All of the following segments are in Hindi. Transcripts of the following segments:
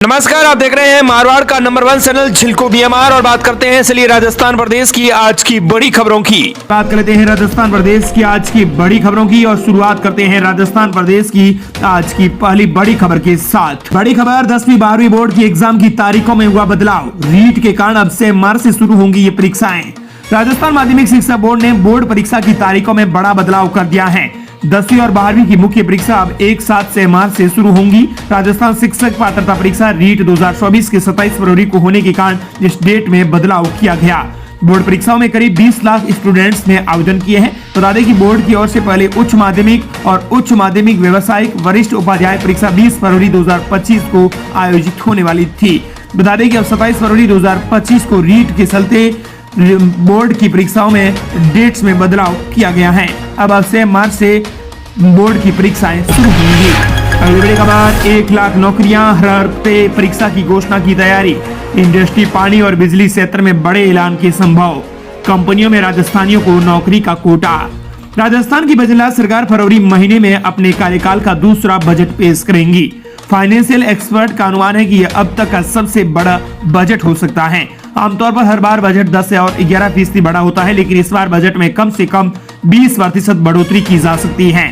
नमस्कार, आप देख रहे हैं मारवाड़ का नंबर 1 चैनल छिलको बीएमआर और बात करते हैं इसलिए राजस्थान प्रदेश की आज की बड़ी खबरों की। बात करते हैं राजस्थान प्रदेश की आज की बड़ी खबरों की और शुरुआत करते हैं राजस्थान प्रदेश की आज की पहली बड़ी खबर के साथ। बड़ी खबर 10वीं 12वीं बोर्ड की एग्जाम की तारीखों में हुआ बदलाव। रीट के कारण अब से मार्च से शुरू होंगी ये परीक्षाएं। राजस्थान माध्यमिक शिक्षा बोर्ड ने बोर्ड परीक्षा की तारीखों में बड़ा बदलाव कर दिया है। 10वीं और 12वीं की मुख्य परीक्षा अब एक साथ 6 मार्च से शुरू होंगी। राजस्थान शिक्षक पात्रता परीक्षा रीट 2024 के 27 फरवरी को होने के कारण इस डेट में बदलाव किया गया। बोर्ड परीक्षाओं में करीब 20 लाख स्टूडेंट्स ने आवेदन किए हैं। बता दें कि बोर्ड की ओर से पहले उच्च माध्यमिक और उच्च माध्यमिक व्यवसायिक वरिष्ठ उपाध्याय परीक्षा 20 फरवरी 2025 को आयोजित होने वाली थी। बता दें कि अब 27 फरवरी 2025 को रीट के चलते बोर्ड की परीक्षाओं में डेट्स में बदलाव किया गया है। अब से मार्च से बोर्ड की परीक्षाएं शुरू होंगी। अगली बड़ी खबर 1 लाख नौकरियां हर हफ्ते परीक्षा की घोषणा की तैयारी। इंडस्ट्री, पानी और बिजली क्षेत्र में बड़े ऐलान के संभव। कंपनियों में राजस्थानियों को नौकरी का कोटा। राजस्थान की बजला सरकार फरवरी महीने में अपने कार्यकाल का दूसरा बजट पेश करेंगी। फाइनेंशियल एक्सपर्ट का अनुमान है कि यह अब तक का सबसे बड़ा बजट हो सकता है। आमतौर पर हर बार बजट 10 और 11% बड़ा होता है, लेकिन इस बार बजट में कम से कम 20% बढ़ोतरी की जा सकती है।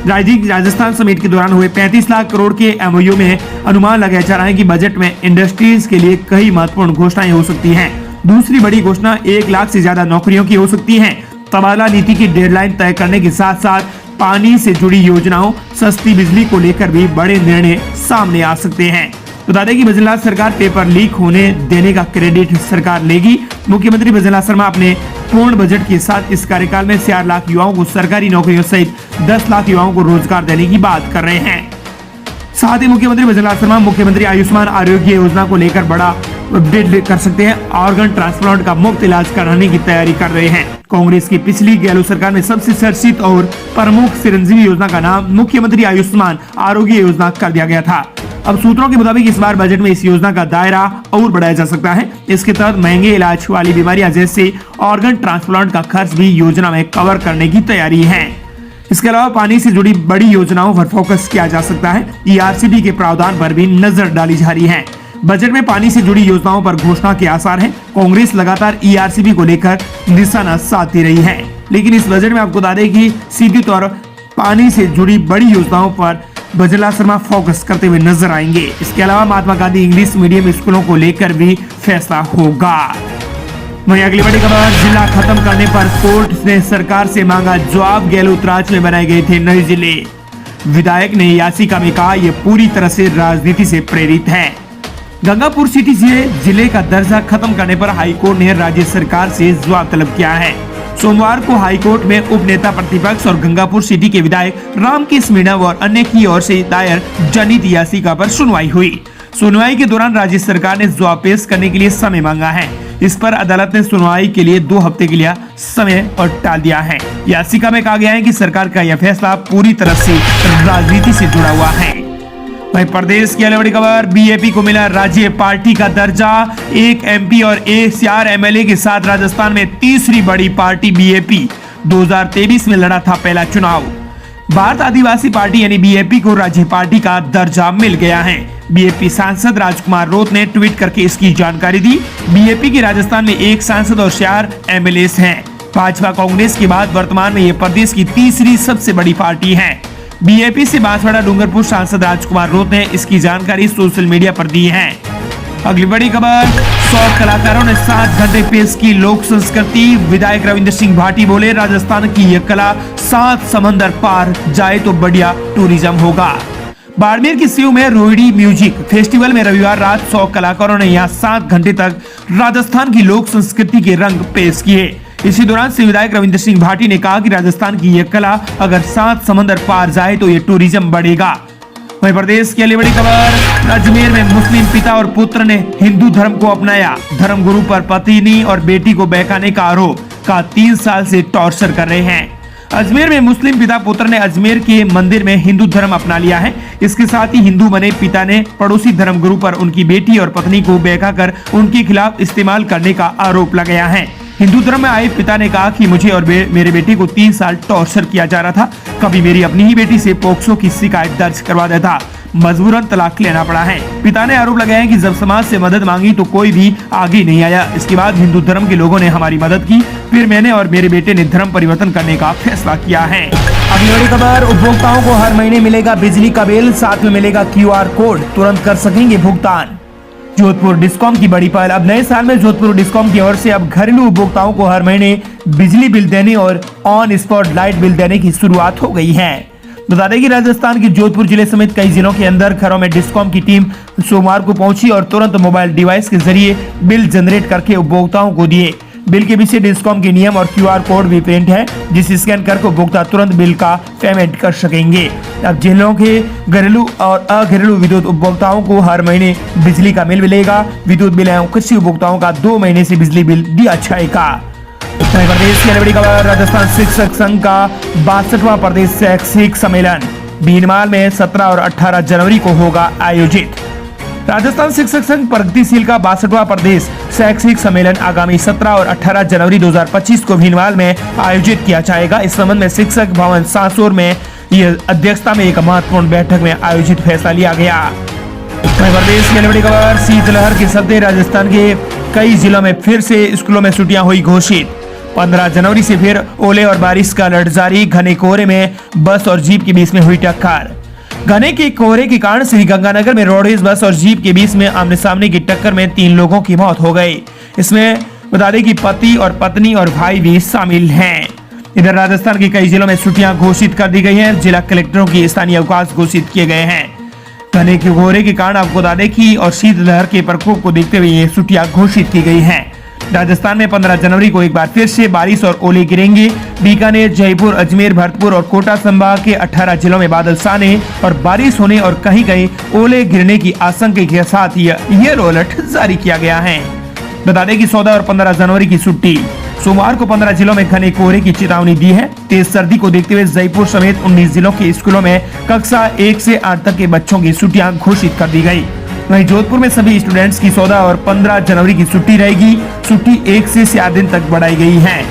राजस्थान समिट के दौरान हुए 35 लाख करोड़ के एमओयू में अनुमान लगाया जा रहा है कि बजट में इंडस्ट्रीज के लिए कई महत्वपूर्ण घोषणाएं हो सकती हैं। दूसरी बड़ी घोषणा 1 लाख से ज्यादा नौकरियों की हो सकती है। तबादला नीति की डेडलाइन तय करने के साथ साथ पानी से जुड़ी योजनाओं, सस्ती बिजली को लेकर भी बड़े निर्णय सामने आ सकते हैं। बता दें कि बजरंग सरकार पेपर लीक होने देने का क्रेडिट सरकार लेगी। मुख्यमंत्री बजरंग शर्मा अपने पूर्ण बजट के साथ इस कार्यकाल में 4 लाख युवाओं को सरकारी नौकरियों सहित 10 लाख युवाओं को रोजगार देने की बात कर रहे हैं। साथ ही मुख्यमंत्री बजरंग शर्मा मुख्यमंत्री आयुष्मान आरोग्य योजना को लेकर बड़ा अपडेट कर सकते हैं। ऑर्गन ट्रांसप्लांट का मुफ्त इलाज कराने की तैयारी कर रहे हैं। कांग्रेस की पिछली गहलोत सरकार में सबसे चर्चित और प्रमुख चिरंजीवी योजना का नाम मुख्यमंत्री आयुष्मान आरोग्य योजना कर दिया गया था। अब सूत्रों के मुताबिक इस बार बजट में इस योजना का दायरा और बढ़ाया जा सकता है। इसके तहत महंगे इलाज वाली बीमारियां जैसे ऑर्गन ट्रांसप्लांट का खर्च भी योजना में कवर करने की तैयारी है। इसके अलावा पानी से जुड़ी बड़ी योजनाओं पर फोकस किया जा सकता है। ईआरसीबी के प्रावधान पर भी नजर डाली जा रही है। बजट में पानी से जुड़ी योजनाओं पर घोषणा के आसार हैं। कांग्रेस लगातार ईआरसीबी को लेकर निशाना साधती रही है, लेकिन इस बजट में आपको बता दें कि सीधी तौर पानी से जुड़ी बड़ी योजनाओं पर बजरंग शर्मा फोकस करते हुए नजर आएंगे। इसके अलावा महात्मा गांधी इंग्लिश मीडियम स्कूलों को लेकर भी फैसला होगा। वहीं अगली बड़ी खबर, जिला खत्म करने पर कोर्ट ने सरकार से मांगा जवाब। गहलोत राज में बनाए गए थे नए जिले। विधायक ने याचिका में कहा यह पूरी तरह से राजनीति से प्रेरित है। गंगापुर सिटी जिले का दर्जा खत्म करने पर हाईकोर्ट ने राज्य सरकार से जवाब तलब किया है। सोमवार को हाईकोर्ट में उप नेता प्रतिपक्ष और गंगापुर सिटी के विधायक रामकेश मीणा और अन्य की ओर से दायर जनहित याचिका पर सुनवाई हुई। सुनवाई के दौरान राज्य सरकार ने जवाब पेश करने के लिए समय मांगा है। इस पर अदालत ने सुनवाई के लिए 2 हफ्ते के लिए समय और टाल दिया है। याचिका में कहा गया है कि सरकार का यह फैसला पूरी तरह से राजनीति से जुड़ा हुआ है। वहीं प्रदेश की बड़ी खबर, बीएपी को मिला राज्य पार्टी का दर्जा। 1 एमपी और 4 एमएलए के साथ राजस्थान में तीसरी बड़ी पार्टी बीएपी 2023 में लड़ा था पहला चुनाव। भारत आदिवासी पार्टी यानी बीएपी को राज्य पार्टी का दर्जा मिल गया है। बीएपी सांसद राजकुमार रोत ने ट्वीट करके इसकी जानकारी दी। बीएपी की राजस्थान में 1 सांसद और 4 एमएलए हैं। भाजपा कांग्रेस के बाद वर्तमान में ये प्रदेश की तीसरी सबसे बड़ी पार्टी है। बीएपी से बांसवाड़ा डूंगरपुर सांसद राजकुमार रोत ने इसकी जानकारी सोशल मीडिया पर दी है। अगली बड़ी खबर, 100 कलाकारों ने 7 घंटे पेश की लोक संस्कृति। विधायक रविंद्र सिंह भाटी बोले राजस्थान की यह कला 7 समंदर पार जाए तो बढ़िया टूरिज्म होगा। बाड़मेर के सीयू में रोहिणी म्यूजिक फेस्टिवल में रविवार रात 100 कलाकारों ने यहाँ 7 घंटे तक राजस्थान की लोक संस्कृति के रंग पेश किए। इसी दौरान से विधायक रविंद्र सिंह भाटी ने कहा कि राजस्थान की यह कला अगर 7 समंदर पार जाए तो ये टूरिज्म बढ़ेगा। वहीं प्रदेश की अगली बड़ी खबर, अजमेर में मुस्लिम पिता और पुत्र ने हिंदू धर्म को अपनाया। धर्मगुरु पर पत्नी और बेटी को बहकाने का आरोप का 3 साल से टॉर्चर कर रहे हैं। अजमेर में मुस्लिम पिता पुत्र ने अजमेर के मंदिर में हिंदू धर्म अपना लिया है। इसके साथ ही हिंदू बने पिता ने पड़ोसी धर्मगुरु पर उनकी बेटी और पत्नी को बहकाकर उनके खिलाफ इस्तेमाल करने का आरोप लगाया है। हिंदू धर्म में आए पिता ने कहा कि मुझे और मेरे बेटे को 3 साल टॉर्चर किया जा रहा था। कभी मेरी अपनी ही बेटी से पोक्सो की शिकायत दर्ज करवा दिया था। मजबूरन तलाक लेना पड़ा है। पिता ने आरोप लगाया कि जब समाज से मदद मांगी तो कोई भी आगे नहीं आया। इसके बाद हिंदू धर्म के लोगों ने हमारी मदद की, फिर मैंने और मेरे बेटे ने धर्म परिवर्तन करने का फैसला किया है। अगली बड़ी खबर, उपभोक्ताओं को हर महीने मिलेगा बिजली का बिल, साथ में मिलेगा QR कोड, तुरंत कर सकेंगे भुगतान। जोधपुर डिस्कॉम की बड़ी पहल। अब नए साल में जोधपुर डिस्कॉम की ओर से अब घरेलू उपभोक्ताओं को हर महीने बिजली बिल देने और ऑन स्पॉट लाइट बिल देने की शुरुआत हो गई है। बता दें कि राजस्थान के जोधपुर जिले समेत कई जिलों के अंदर घरों में डिस्कॉम की टीम सोमवार को पहुंची और तुरंत मोबाइल डिवाइस के जरिए बिल जनरेट करके उपभोक्ताओं को दिए। बिल के पीछे डिस्कॉम के नियम और QR कोड भी प्रिंट है, जिसे स्कैन कर उपभोक्ता तुरंत बिल का पेमेंट कर सकेंगे। अब जिलों के घरेलू और अघरेलू विद्युत उपभोक्ताओं को हर महीने बिजली का बिल मिलेगा। विद्युत बिल एवं कृषि उपभोक्ताओं का 2 महीने से बिजली बिल दिया जाएगा। प्रदेश की बड़ी खबर, राजस्थान शिक्षक संघ का 62वां प्रदेश शैक्षिक सम्मेलन भीनमाल में 17 और 18 जनवरी को होगा आयोजित। राजस्थान शिक्षक संघ प्रगतिशील का 62वां प्रदेश शैक्षिक सम्मेलन आगामी 17 और 18 जनवरी 2025 को भीनमाल में आयोजित किया जाएगा। इस संबंध में शिक्षक भवन सासोर में यह अध्यक्षता में एक महत्वपूर्ण बैठक में आयोजित फैसला लिया गया। प्रदेश की बड़ी खबर, शीतलहर के चलते राजस्थान के कई जिलों में फिर से स्कूलों में छुट्टियां हुई घोषित। 15 जनवरी से फिर ओले और बारिश का अलर्ट जारी। घने कोहरे में बस और जीप के बीच में हुई टक्कर। घने के कोहरे के कारण श्री गंगानगर में रोडवेज बस और जीप के बीच में आमने सामने की टक्कर में 3 लोगों की मौत हो गई। इसमें बता दें कि पति और पत्नी और भाई भी शामिल हैं। इधर राजस्थान के कई जिलों में छुट्टियां घोषित कर दी गई हैं। जिला कलेक्टरों की स्थानीय अवकाश घोषित किए गए हैं। घने के कोहरे के कारण आपको बता दें कि और शीतलहर के प्रकोप को देखते हुए ये छुट्टियां घोषित की गई हैं। राजस्थान में 15 जनवरी को एक बार फिर से बारिश और ओले गिरेंगे। बीकानेर, जयपुर, अजमेर, भरतपुर और कोटा संभाग के 18 जिलों में बादल छाने और बारिश होने और कहीं कहीं ओले गिरने की आशंका के साथ येलो अलर्ट जारी किया गया है। बता दें कि 14 और 15 जनवरी की छुट्टी। सोमवार को 15 जिलों में घने कोहरे की चेतावनी दी है। तेज सर्दी को देखते हुए जयपुर समेत 19 जिलों के स्कूलों में कक्षा 1 से 8 तक के बच्चों की छुट्टियां घोषित कर दी गई। वहीं जोधपुर में सभी स्टूडेंट्स की 14 और 15 जनवरी की छुट्टी रहेगी। छुट्टी 1 से 7 दिन तक बढ़ाई गई है।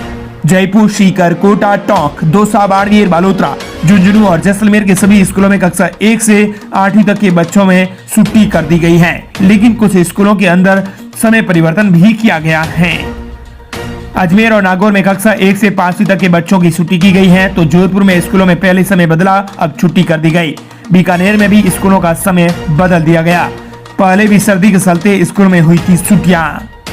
जयपुर, सीकर, कोटा, टोंक, दौसा, बाड़मेर, बालोतरा, झुंझुनू और जैसलमेर के सभी स्कूलों में कक्षा 1 से 8वीं तक के बच्चों में छुट्टी कर दी गई है, लेकिन कुछ स्कूलों के अंदर समय परिवर्तन भी किया गया है। अजमेर और नागौर में कक्षा 1 से 5वीं तक के बच्चों की छुट्टी की गई है, तो जोधपुर में स्कूलों में पहले समय बदला, अब छुट्टी कर दी गई। बीकानेर में भी स्कूलों का समय बदल दिया गया। पहले भी सर्दी के चलते स्कूल में हुई थी छुट्टियां।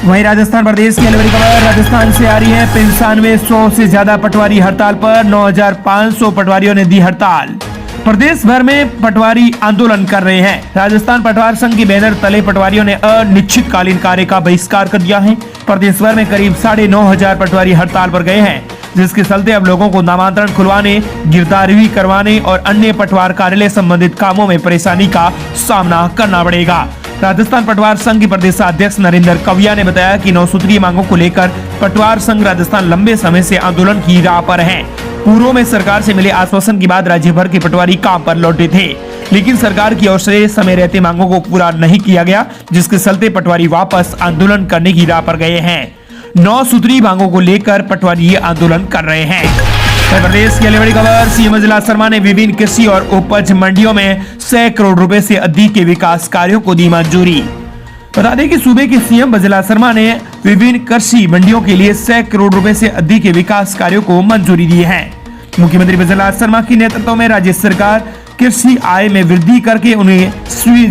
वहीं राजस्थान प्रदेश की बड़ी खबर, राजस्थान से आ रही है। 9500 से ज्यादा पटवारी हड़ताल पर, 9500 पटवारियों ने दी हड़ताल। प्रदेश भर में पटवारी आंदोलन कर रहे हैं। राजस्थान पटवार संघ के बैनर तले पटवारियों ने अनिश्चितकालीन कार्य का बहिष्कार कर दिया है। प्रदेश भर में करीब 9500 पटवारी हड़ताल पर गए हैं, जिसके चलते अब लोगों को नामांतरण खुलवाने, गिरदावरी करवाने और अन्य पटवार कार्यालय संबंधित कामों में परेशानी का सामना करना पड़ेगा। राजस्थान पटवार संघ के प्रदेश अध्यक्ष नरेंद्र कविया ने बताया कि 9 सूत्रीय मांगों को लेकर पटवार संघ राजस्थान लंबे समय से आंदोलन की राह पर है। पूर्व में सरकार से मिले आश्वासन के बाद राज्य भर के पटवारी काम पर लौटे थे, लेकिन सरकार की ओर से समय रहते मांगों को पूरा नहीं किया गया, जिसके चलते पटवारी वापस आंदोलन करने की राह पर गए हैं। 9 सूत्रीय मांगों को लेकर पटवारी आंदोलन कर रहे हैं। प्रदेश की बड़ी खबर, सीएम जिला शर्मा ने विभिन्न कृषि और उपज मंडियों में 100 करोड़ रुपए से अधिक के विकास कार्यों को दी मंजूरी। बता दें कि सूबे के सीएम बजला शर्मा ने विभिन्न कृषि मंडियों के लिए 100 करोड़ रुपए से अधिक के विकास कार्यों को मंजूरी दी है। मुख्यमंत्री बजला शर्मा के नेतृत्व में राज्य सरकार कृषि आय में वृद्धि करके उन्हें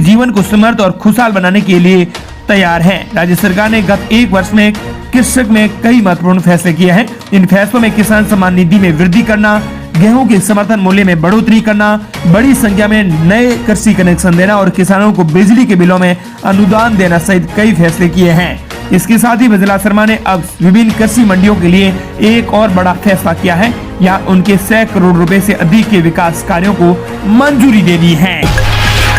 जीवन को समृद्ध और खुशहाल बनाने के लिए तैयार है। राज्य सरकार ने गत 1 वर्ष में कृषक में कई महत्वपूर्ण फैसले किए हैं। इन फैसलों में किसान सम्मान निधि में वृद्धि करना, गेहूं के समर्थन मूल्य में बढ़ोतरी करना, बड़ी संख्या में नए कृषि कनेक्शन देना और किसानों को बिजली के बिलों में अनुदान देना सहित कई फैसले किए हैं। इसके साथ ही बजला शर्मा ने अब विभिन्न कृषि मंडियों के लिए एक और बड़ा फैसला किया है। यहाँ उनके 100 करोड़ रुपए से अधिक के विकास कार्यों को मंजूरी दे दी है।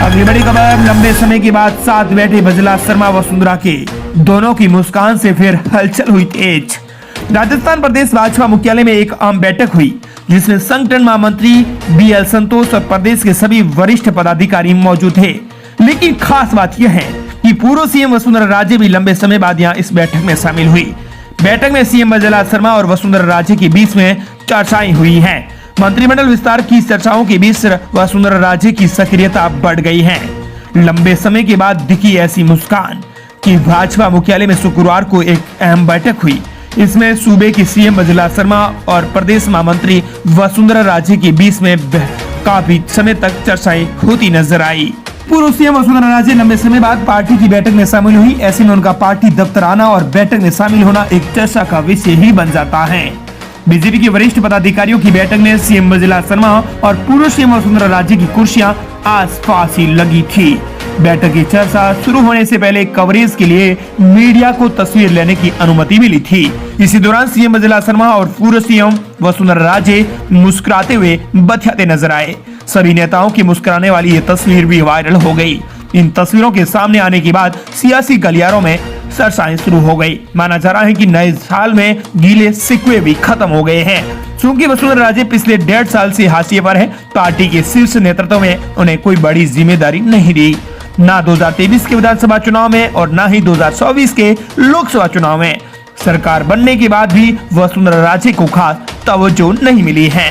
अगली बड़ी खबर, लंबे समय के बाद साथ बैठे बजला शर्मा वसुंधरा के दोनों की मुस्कान से फिर हलचल हुई तेज। राजस्थान प्रदेश भाजपा मुख्यालय में एक आम बैठक हुई, जिसमें संगठन महामंत्री BL संतोष और प्रदेश के सभी वरिष्ठ पदाधिकारी मौजूद थे। लेकिन खास बात यह है कि पूर्व सीएम वसुंधरा राजे भी लंबे समय बाद यहाँ इस बैठक में शामिल हुई। बैठक में सीएम बजला शर्मा और वसुंधरा राजे के बीच में चर्चाएं हुई हैं। मंत्रिमंडल विस्तार की चर्चाओं के बीच वसुंधरा राजे की सक्रियता बढ़ गई है। लंबे समय के बाद दिखी ऐसी मुस्कान कि भाजपा मुख्यालय में शुक्रवार को एक अहम बैठक हुई। इसमें सूबे की सीएम बजला शर्मा और प्रदेश महामंत्री वसुंधरा राजे के बीच में काफी समय तक चर्चाएं होती नजर आई। पूर्व सीएम वसुंधरा राजे लंबे समय बाद पार्टी की बैठक में शामिल हुई। ऐसे में उनका पार्टी दफ्तर आना और बैठक में शामिल होना एक चर्चा का विषय ही बन जाता है। बीजेपी के वरिष्ठ पदाधिकारियों की बैठक में सीएम बजला शर्मा और पूर्व सीएम वसुंधरा राजे की कुर्सियां आसपास ही लगी थी। बैठक की चर्चा शुरू होने से पहले कवरेज के लिए मीडिया को तस्वीर लेने की अनुमति मिली थी। इसी दौरान सीएम बजला शर्मा और पूर्व सीएम वसुंधरा राजे मुस्कुराते हुए बतियाते नजर आए। सभी नेताओं की मुस्कुराने वाली ये तस्वीर भी वायरल हो गई। इन तस्वीरों के सामने आने के बाद सियासी गलियारों में चर्चाएं शुरू हो गई। माना जा रहा है कि नए साल में गीले शिकवे भी खत्म हो गए हैं। चूंकि वसुंधरा राजे पिछले 1.5 साल से हाशिए पर है, पार्टी के शीर्ष नेतृत्व में उन्हें कोई बड़ी जिम्मेदारी नहीं दी, ना 2023 के विधानसभा चुनाव में और ना ही 2024 के लोकसभा चुनाव में। सरकार बनने के बाद भी वसुंधरा राजे को खास तवज्जो नहीं मिली है।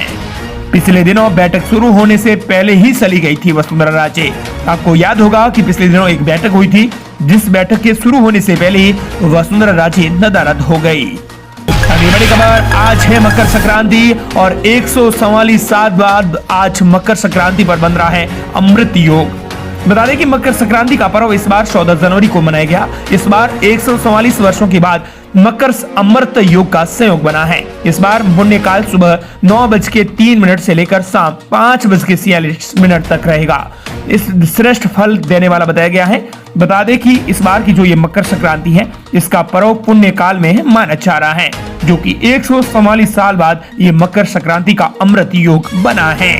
पिछले दिनों बैठक शुरू होने से पहले ही चली गई थी वसुंधरा राजे। आपको याद होगा कि पिछले दिनों एक बैठक हुई थी, जिस बैठक के शुरू होने से पहले ही वसुंधरा राजे नदारद हो गई। अगली बड़ी खबर, आज है मकर संक्रांति और 144 साल बाद आज मकर संक्रांति पर बन रहा है अमृत योग। बता दें कि मकर संक्रांति का पर्व इस बार 14 जनवरी को मनाया गया। इस बार 144 वर्षों के बाद मकर अमृत योग का संयोग बना है। इस बार पुण्य काल सुबह 9:03 से लेकर शाम 5:46 तक रहेगा। इस श्रेष्ठ फल देने वाला बताया गया है। बता दें कि इस बार की जो ये मकर संक्रांति है, इसका पर्व पुण्य काल में माना जा रहा है, जो कि 144 साल बाद ये मकर संक्रांति का अमृत योग बना है।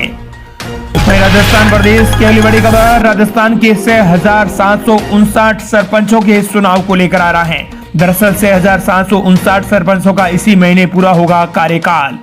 राजस्थान प्रदेश की अगली बड़ी खबर, राजस्थान के 6,759 सरपंचों के चुनाव को लेकर आ रहा है। दरअसल 6,759 सरपंचों का इसी महीने पूरा होगा कार्यकाल।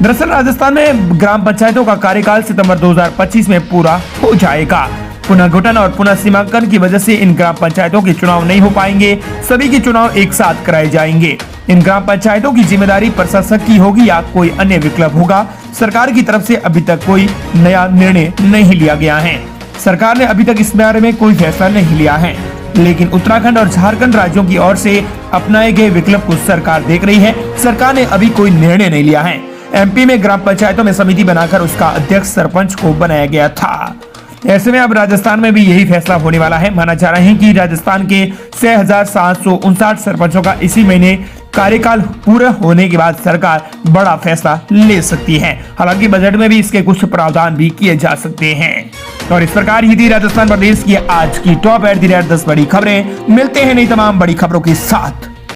दरअसल राजस्थान में ग्राम पंचायतों का कार्यकाल सितंबर 2025 में पूरा हो जाएगा। पुनर्गठन और पुनर्सीमांकन की वजह से इन ग्राम पंचायतों के चुनाव नहीं हो पाएंगे। सभी के चुनाव एक साथ कराए जाएंगे। इन ग्राम पंचायतों की जिम्मेदारी प्रशासक की होगी या कोई अन्य विकल्प होगा। सरकार की तरफ से अभी तक कोई नया निर्णय नहीं लिया गया है। सरकार ने अभी तक इस बारे में कोई फैसला नहीं लिया है, लेकिन उत्तराखंड और झारखंड राज्यों की ओर से अपनाए गए विकल्प को सरकार देख रही है। सरकार ने अभी कोई निर्णय नहीं लिया है। एमपी में ग्राम पंचायतों में समिति बनाकर उसका अध्यक्ष सरपंच को बनाया गया था। ऐसे में अब राजस्थान में भी यही फैसला होने वाला है। माना जा रहा है कि राजस्थान के 6,759 सरपंचों का इसी महीने कार्यकाल पूरा होने के बाद सरकार बड़ा फैसला ले सकती है। हालांकि बजट में भी इसके कुछ प्रावधान भी किए जा सकते हैं। और इस प्रकार ही थी राजस्थान प्रदेश की आज की टॉप एट द रेट 10 बड़ी खबरें। मिलते हैं नई तमाम बड़ी खबरों के साथ।